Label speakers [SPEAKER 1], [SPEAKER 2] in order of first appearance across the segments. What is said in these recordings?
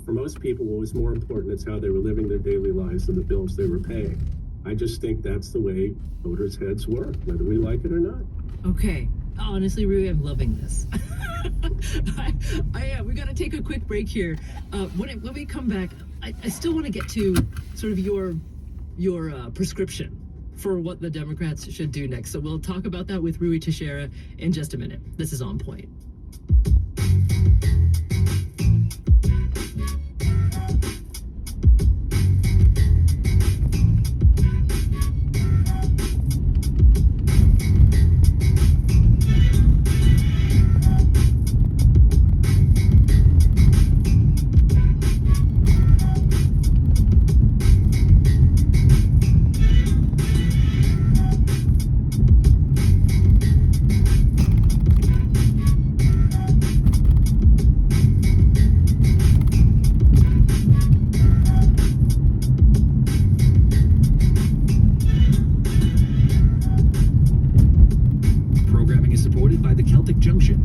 [SPEAKER 1] for most people, what was more important is how they were living their daily lives and the bills they were paying. I just think that's the way voters' heads work, whether we like it or not.
[SPEAKER 2] Okay. Honestly, Rui, I'm loving this. We got to take a quick break here. When we come back, I still want to get to sort of your prescription for what the Democrats should do next. So we'll talk about that with Rui Teixeira in just a minute. This is On Point.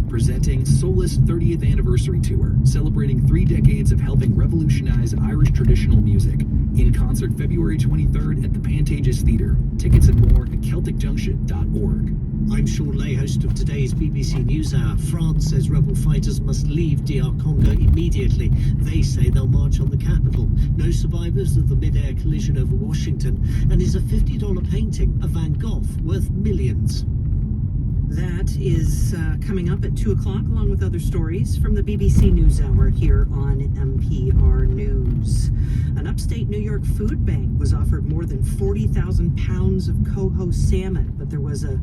[SPEAKER 3] Presenting Soulless 30th Anniversary Tour, celebrating 3 decades of helping revolutionize Irish traditional music. In concert February 23rd at the Pantages Theatre. Tickets and more at CelticJunction.org.
[SPEAKER 4] I'm Sean Lay, host of today's BBC NewsHour. France says rebel fighters must leave DR Congo immediately. They say they'll march on the capital. No survivors of the mid-air collision over Washington. And is a $50 painting of Van Gogh worth millions?
[SPEAKER 5] That is coming up at 2 o'clock, along with other stories from the BBC NewsHour here on NPR News. An upstate New York food bank was offered more than 40,000 pounds of coho salmon, but there was a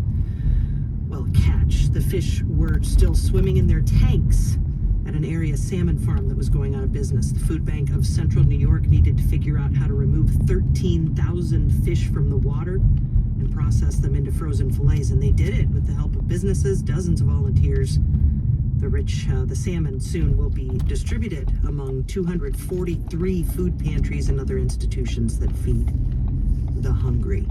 [SPEAKER 5] catch. The fish were still swimming in their tanks at an area salmon farm that was going out of business. The Food Bank of Central New York needed to figure out how to remove 13,000 fish from the water and process them into frozen fillets, and they did it with the help of businesses, dozens of volunteers. The salmon soon will be distributed among 243 food pantries and other institutions that feed the hungry.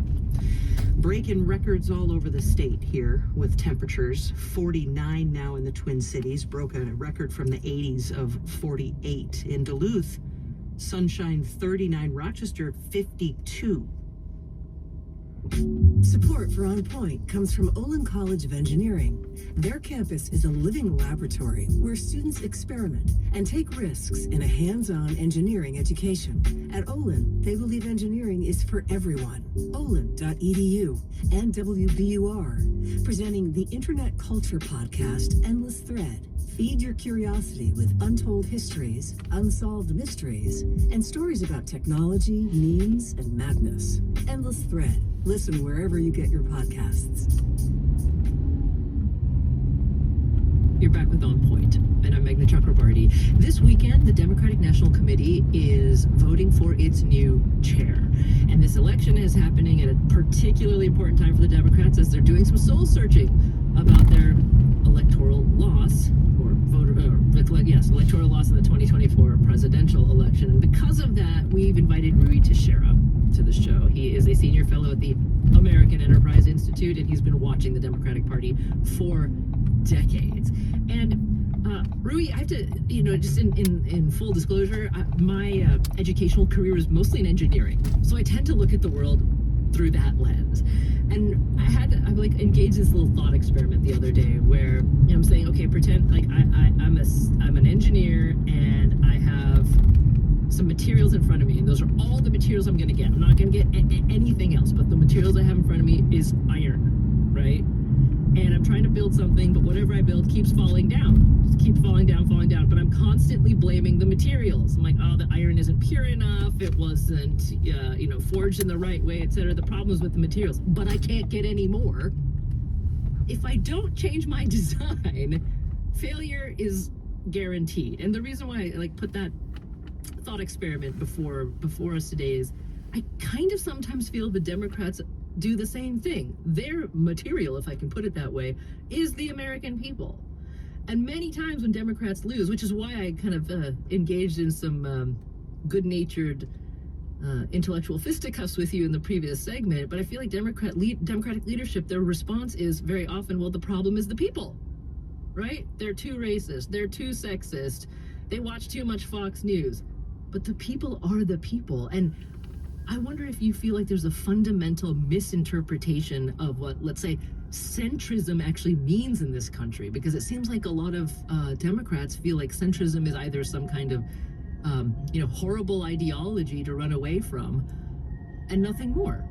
[SPEAKER 5] Breaking records all over the state here with temperatures. 49 now in the Twin Cities, broke a record from the 80s of 48. In Duluth, sunshine 39, Rochester 52.
[SPEAKER 6] Support for On Point comes from Olin College of Engineering. Their campus is a living laboratory where students experiment and take risks in a hands-on engineering education. At Olin, they believe engineering is for everyone. Olin.edu and WBUR, presenting the Internet Culture podcast, Endless Thread. Feed your curiosity with untold histories, unsolved mysteries, and stories about technology, memes, and madness. Endless Thread. Listen wherever you get your podcasts.
[SPEAKER 2] You're back with On Point, and I'm Meghna Chakrabarty. This weekend, the Democratic National Committee is voting for its new chair. And this election is happening at a particularly important time for the Democrats as they're doing some soul searching about their electoral loss, electoral loss in the 2024 presidential election. And because of that, we've invited Rui Teixeira to the show. He is a senior fellow at the American Enterprise Institute, and he's been watching the Democratic Party for decades. And Rui, I have to, just in full disclosure, my educational career is mostly in engineering, so I tend to look at the world through that lens. And I engaged in this little thought experiment the other day where I'm saying, okay, pretend like I'm an engineer and I have some materials in front of me, and those are all the materials I'm going to get. I'm not going to get anything else, but the materials I have in front of me is iron, right? And I'm trying to build something, but whatever I build keeps falling down. Just keeps falling down. But I'm constantly blaming the materials. I'm like, oh, the iron isn't pure enough. It wasn't, forged in the right way, etc. The problem is with the materials, but I can't get any more. If I don't change my design, failure is guaranteed. And the reason why I put that thought experiment before us today is I kind of sometimes feel the Democrats do the same thing. Their material, if I can put it that way, is the American people. And many times when Democrats lose, which is why I kind of engaged in some good-natured intellectual fisticuffs with you in the previous segment, but I feel like Democratic leadership, their response is very often, well, the problem is the people, right? They're too racist, they're too sexist, They watch too much Fox News. But the people are the people. And I wonder if you feel like there's a fundamental misinterpretation of what, let's say, centrism actually means in this country, because it seems like a lot of Democrats feel like centrism is either some kind of, horrible ideology to run away from and nothing more.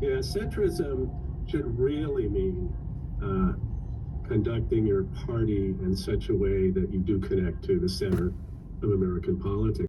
[SPEAKER 1] Yeah, centrism should really mean conducting your party in such a way that you do connect to the center of American politics.